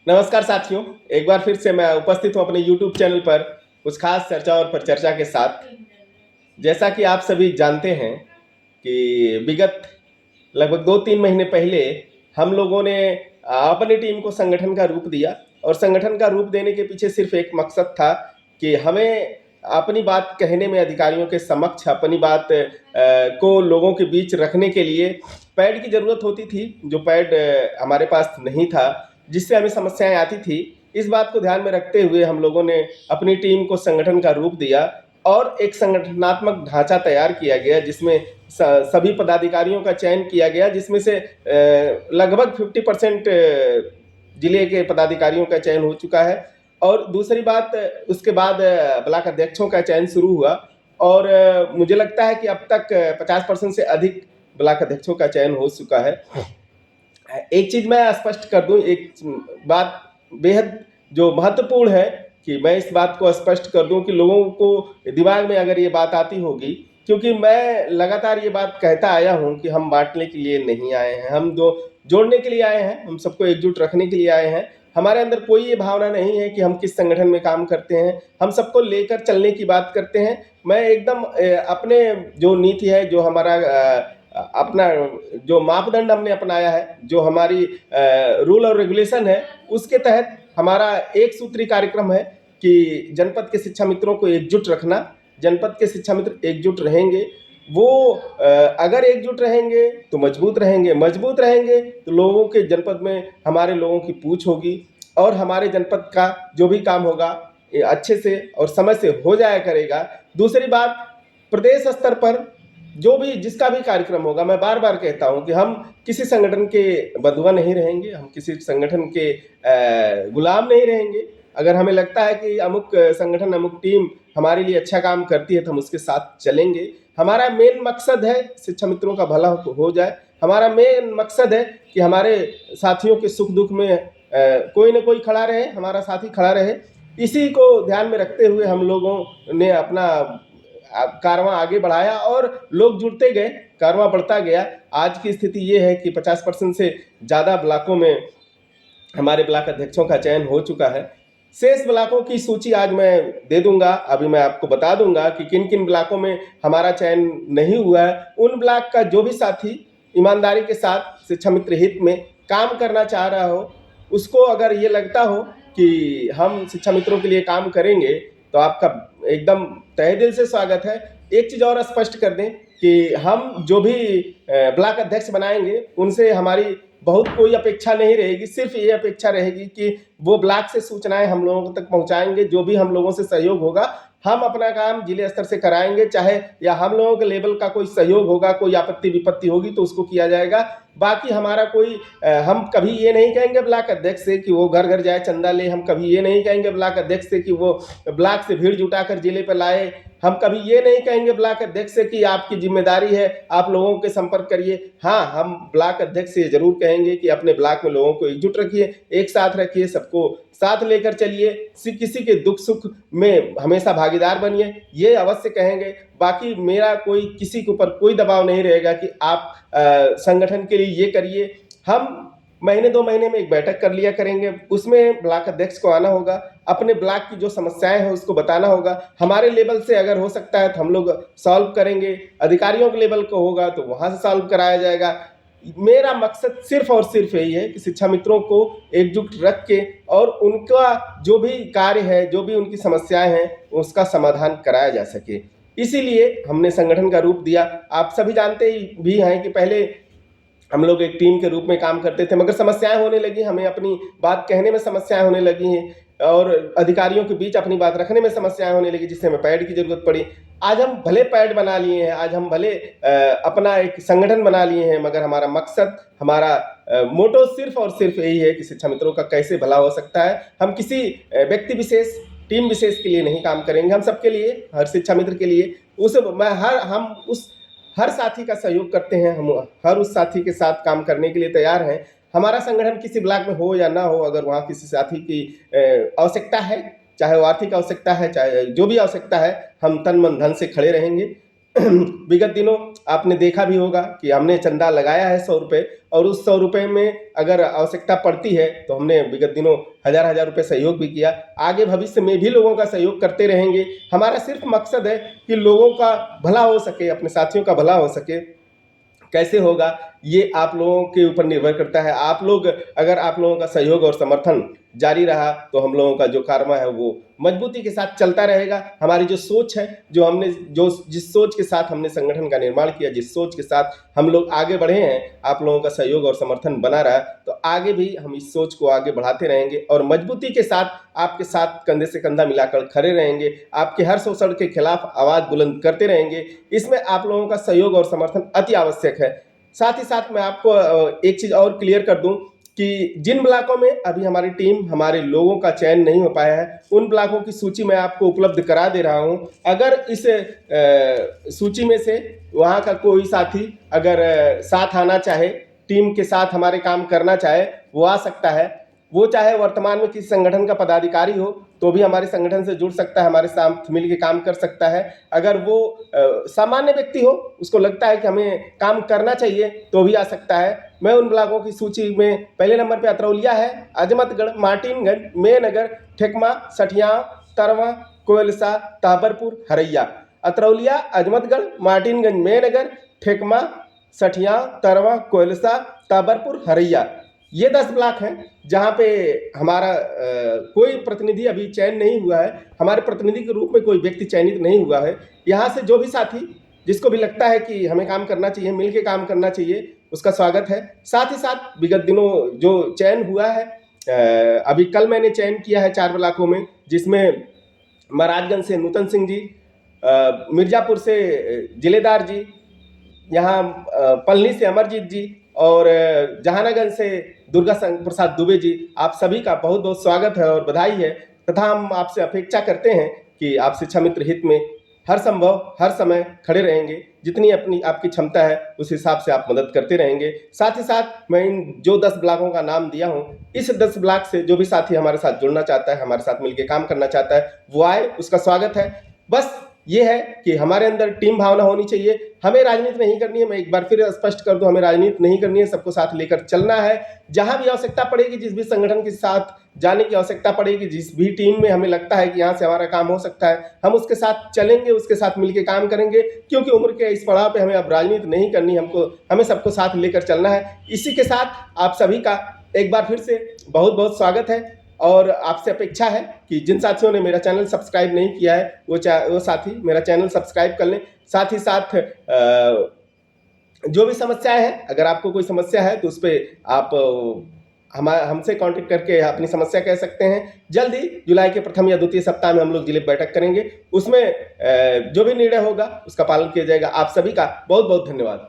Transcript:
नमस्कार साथियों, एक बार फिर से मैं उपस्थित हूं अपने YouTube चैनल पर कुछ खास चर्चा और परिचर्चा के साथ। जैसा कि आप सभी जानते हैं कि विगत लगभग 2-3 महीने पहले हम लोगों ने अपनी टीम को संगठन का रूप दिया और संगठन का रूप देने के पीछे सिर्फ एक मकसद था कि हमें अपनी बात कहने में अधिकारियों के समक्ष अपनी बात को लोगों के बीच रखने के लिए पैड की ज़रूरत होती थी, जो पैड हमारे पास नहीं था, जिससे हमें समस्याएं आती थी। इस बात को ध्यान में रखते हुए हम लोगों ने अपनी टीम को संगठन का रूप दिया और एक संगठनात्मक ढांचा तैयार किया गया, जिसमें सभी पदाधिकारियों का चयन किया गया, जिसमें से लगभग 50% जिले के पदाधिकारियों का चयन हो चुका है। और दूसरी बात, उसके बाद ब्लॉक अध्यक्षों का चयन शुरू हुआ और मुझे लगता है कि अब तक 50% से अधिक ब्लॉक अध्यक्षों का चयन हो चुका है। एक चीज़ मैं स्पष्ट कर दूं, एक बात बेहद जो महत्वपूर्ण है कि मैं इस बात को स्पष्ट कर दूं कि लोगों को दिमाग में अगर ये बात आती होगी, क्योंकि मैं लगातार ये बात कहता आया हूं कि हम बांटने के लिए नहीं आए हैं, हम जोड़ने के लिए आए हैं, हम सबको एकजुट रखने के लिए आए हैं। हमारे अंदर कोई ये भावना नहीं है कि हम किस संगठन में काम करते हैं, हम सबको लेकर चलने की बात करते हैं। मैं एकदम अपने जो नीति है, जो हमारा अपना जो मापदंड हमने अपनाया है, जो हमारी रूल और रेगुलेशन है, उसके तहत हमारा एक सूत्री कार्यक्रम है कि जनपद के शिक्षा मित्रों को एकजुट रखना। जनपद के शिक्षा मित्र एकजुट रहेंगे, वो अगर एकजुट रहेंगे तो मजबूत रहेंगे, मजबूत रहेंगे तो लोगों के जनपद में हमारे लोगों की पूछ होगी और हमारे जनपद का जो भी काम होगा ये अच्छे से और समय से हो जाया करेगा। दूसरी बात, प्रदेश स्तर पर जो भी जिसका भी कार्यक्रम होगा, मैं बार बार कहता हूं कि हम किसी संगठन के बंधुआ नहीं रहेंगे, हम किसी संगठन के गुलाम नहीं रहेंगे। अगर हमें लगता है कि अमुक संगठन, अमुक टीम हमारे लिए अच्छा काम करती है तो हम उसके साथ चलेंगे। हमारा मेन मकसद है शिक्षा मित्रों का भला हो जाए। हमारा मेन मकसद है कि हमारे साथियों के सुख दुख में कोई ना कोई खड़ा रहे, हमारा साथी खड़ा रहे। इसी को ध्यान में रखते हुए हम लोगों ने अपना कारवां आगे बढ़ाया और लोग जुड़ते गए, कारवां बढ़ता गया। आज की स्थिति ये है कि 50% से ज़्यादा ब्लॉकों में हमारे ब्लॉक अध्यक्षों का चयन हो चुका है। शेष ब्लॉकों की सूची आज मैं दे दूंगा। अभी मैं आपको बता दूंगा कि किन किन ब्लॉकों में हमारा चयन नहीं हुआ है। उन ब्लॉक का जो भी साथी ईमानदारी के साथ शिक्षा मित्र हित में काम करना चाह रहा हो, उसको अगर ये लगता हो कि हम शिक्षा मित्रों के लिए काम करेंगे, तो आपका एकदम तहे दिल से स्वागत है। एक चीज़ और स्पष्ट कर दें कि हम जो भी ब्लॉक अध्यक्ष बनाएंगे, उनसे हमारी बहुत कोई अपेक्षा नहीं रहेगी। सिर्फ ये अपेक्षा रहेगी कि वो ब्लॉक से सूचनाएं हम लोगों तक पहुंचाएंगे। जो भी हम लोगों से सहयोग होगा, हम अपना काम जिले स्तर से कराएंगे, चाहे या हम लोगों के लेवल का कोई सहयोग होगा, कोई आपत्ति विपत्ति होगी तो उसको किया जाएगा। बाकी हमारा कोई हम कभी ये नहीं कहेंगे ब्लॉक अध्यक्ष से कि वो घर घर जाए चंदा ले, हम कभी ये नहीं कहेंगे ब्लॉक अध्यक्ष से कि वो ब्लॉक से भीड़ जुटाकर जिले पर लाए, हम कभी ये नहीं कहेंगे ब्लॉक अध्यक्ष से कि आपकी जिम्मेदारी है, आप लोगों के संपर्क करिए। हाँ, हम ब्लॉक अध्यक्ष से जरूर कहेंगे कि अपने ब्लॉक में लोगों को एकजुट रखिए, एक साथ रखिए, सबको साथ लेकर चलिए, किसी के दुख सुख में हमेशा भागीदार बनिए, ये अवश्य कहेंगे। बाकी मेरा कोई किसी के ऊपर कोई दबाव नहीं रहेगा कि आप संगठन के लिए ये करिए। हम महीने 2 महीने में एक बैठक कर लिया करेंगे, उसमें ब्लॉक अध्यक्ष को आना होगा, अपने ब्लॉक की जो समस्याएं हैं उसको बताना होगा। हमारे लेवल से अगर हो सकता है तो हम लोग सॉल्व करेंगे, अधिकारियों के लेवल को होगा तो वहाँ से सॉल्व कराया जाएगा। मेरा मकसद सिर्फ और सिर्फ यही है कि शिक्षा मित्रों को एकजुट रख के और उनका जो भी कार्य है, जो भी उनकी समस्याएं हैं, उसका समाधान कराया जा सके। इसीलिए हमने संगठन का रूप दिया। आप सभी जानते ही भी हैं कि पहले हम लोग एक टीम के रूप में काम करते थे, मगर समस्याएं होने लगी, हमें अपनी बात कहने में समस्याएं होने लगी हैं और अधिकारियों के बीच अपनी बात रखने में समस्याएं होने लगी, जिससे हमें पैड की जरूरत पड़ी। आज हम भले पैड बना लिए हैं, आज हम भले अपना एक संगठन बना लिए हैं, मगर हमारा मकसद, हमारा मोटो सिर्फ और सिर्फ यही है कि शिक्षा मित्रों का कैसे भला हो सकता है। हम किसी व्यक्ति विशेष, टीम विशेष के लिए नहीं काम करेंगे, हम सबके लिए, हर शिक्षा मित्र के लिए। हम उस हर साथी का सहयोग करते हैं, हम हर उस साथी के साथ काम करने के लिए तैयार हैं। हमारा संगठन किसी ब्लॉक में हो या ना हो, अगर वहाँ किसी साथी की आवश्यकता है, चाहे वो आर्थिक आवश्यकता है, चाहे जो भी आवश्यकता है, हम तन मन धन से खड़े रहेंगे। विगत दिनों आपने देखा भी होगा कि हमने चंदा लगाया है 100 रुपये, और उस 100 रुपये में अगर आवश्यकता पड़ती है तो हमने विगत दिनों हज़ार रुपये सहयोग भी किया। आगे भविष्य में भी लोगों का सहयोग करते रहेंगे। हमारा सिर्फ मकसद है कि लोगों का भला हो सके, अपने साथियों का भला हो सके। कैसे होगा ये आप लोगों के ऊपर निर्भर करता है। आप लोग, अगर आप लोगों का सहयोग और समर्थन जारी रहा तो हम लोगों का जो कारवा है वो मजबूती के साथ चलता रहेगा। हमारी जो सोच है, जिस सोच के साथ हमने संगठन का निर्माण किया, जिस सोच के साथ हम लोग आगे बढ़े हैं, आप लोगों का सहयोग और समर्थन बना रहा, तो आगे भी हम इस सोच को आगे बढ़ाते रहेंगे और मजबूती के साथ आपके साथ कंधे से कंधा मिलाकर खड़े रहेंगे। आपके हर शोषण के खिलाफ आवाज़ बुलंद करते रहेंगे। इसमें आप लोगों का सहयोग और समर्थन अति आवश्यक है। साथ ही साथ मैं आपको एक चीज़ और क्लियर कर दूं कि जिन ब्लॉकों में अभी हमारी टीम, हमारे लोगों का चयन नहीं हो पाया है, उन ब्लॉकों की सूची मैं आपको उपलब्ध करा दे रहा हूं। अगर इस सूची में से वहां का कोई साथी अगर साथ आना चाहे, टीम के साथ हमारे काम करना चाहे, वो आ सकता है। वो चाहे वर्तमान में किसी संगठन का पदाधिकारी हो तो भी हमारे संगठन से जुड़ सकता है, हमारे साथ मिल के काम कर सकता है। अगर वो सामान्य व्यक्ति हो, उसको लगता है कि हमें काम करना चाहिए, तो भी आ सकता है। मैं उन ब्लॉकों की सूची में पहले नंबर पे अतरौलिया है, अजमतगढ़, मार्टिनगंज, मेनगर, ठेकमा, सठिया, तरवा, कोयलसा, ताबरपुर, हरैया। अतरौलिया, अजमतगढ़, मार्टिनगंज, मेनगर, ठेकमा, सठिया, तरवा, कोयलसा, ताबरपुर, हरैया। ये 10 ब्लॉक हैं जहाँ पे हमारा कोई प्रतिनिधि अभी चयन नहीं हुआ है। हमारे प्रतिनिधि के रूप में कोई व्यक्ति चयनित नहीं हुआ है। यहाँ से जो भी साथी, जिसको भी लगता है कि हमें काम करना चाहिए, मिल के काम करना चाहिए, उसका स्वागत है। साथ ही साथ विगत दिनों जो चयन हुआ है, अभी कल मैंने चयन किया है 4 ब्लॉकों में, जिसमें महाराजगंज से नूतन सिंह जी, मिर्ज़ापुर से जिलेदार जी, यहाँ पलनी से अमरजीत जी, और जहानागंज से दुर्गा प्रसाद दुबे जी। आप सभी का बहुत बहुत स्वागत है और बधाई है, तथा हम आपसे अपेक्षा करते हैं कि आप शिक्षा मित्र हित में हर संभव, हर समय खड़े रहेंगे। जितनी अपनी आपकी क्षमता है उस हिसाब से आप मदद करते रहेंगे। साथ ही साथ मैं इन जो 10 ब्लॉकों का नाम दिया हूँ, इस 10 ब्लॉक से जो भी साथी हमारे साथ जुड़ना चाहता है, हमारे साथ मिलकर काम करना चाहता है, वो आए, उसका स्वागत है। बस ये है कि हमारे अंदर टीम भावना होनी चाहिए। हमें राजनीति नहीं करनी है, मैं एक बार फिर स्पष्ट कर दूं, हमें राजनीति नहीं करनी है, सबको साथ लेकर चलना है। जहां भी आवश्यकता पड़ेगी, जिस भी संगठन के साथ जाने की आवश्यकता पड़ेगी, जिस भी टीम में हमें लगता है कि यहाँ से हमारा काम हो सकता है, हम उसके साथ चलेंगे, उसके साथ मिलकर काम करेंगे। क्योंकि उम्र के इस पड़ाव पे हमें अब राजनीति नहीं करनी, हमें सबको साथ लेकर चलना है। इसी के साथ आप सभी का एक बार फिर से बहुत बहुत स्वागत है, और आपसे अपेक्षा है कि जिन साथियों ने मेरा चैनल सब्सक्राइब नहीं किया है, वो साथी मेरा चैनल सब्सक्राइब कर लें। साथ ही साथ जो भी समस्याएं हैं, अगर आपको कोई समस्या है तो उस पर आप हमसे कांटेक्ट करके अपनी समस्या कह सकते हैं। जल्द ही जुलाई के प्रथम या द्वितीय सप्ताह में हम लोग जिले बैठक करेंगे। उसमें जो भी निर्णय होगा उसका पालन किया जाएगा। आप सभी का बहुत बहुत धन्यवाद।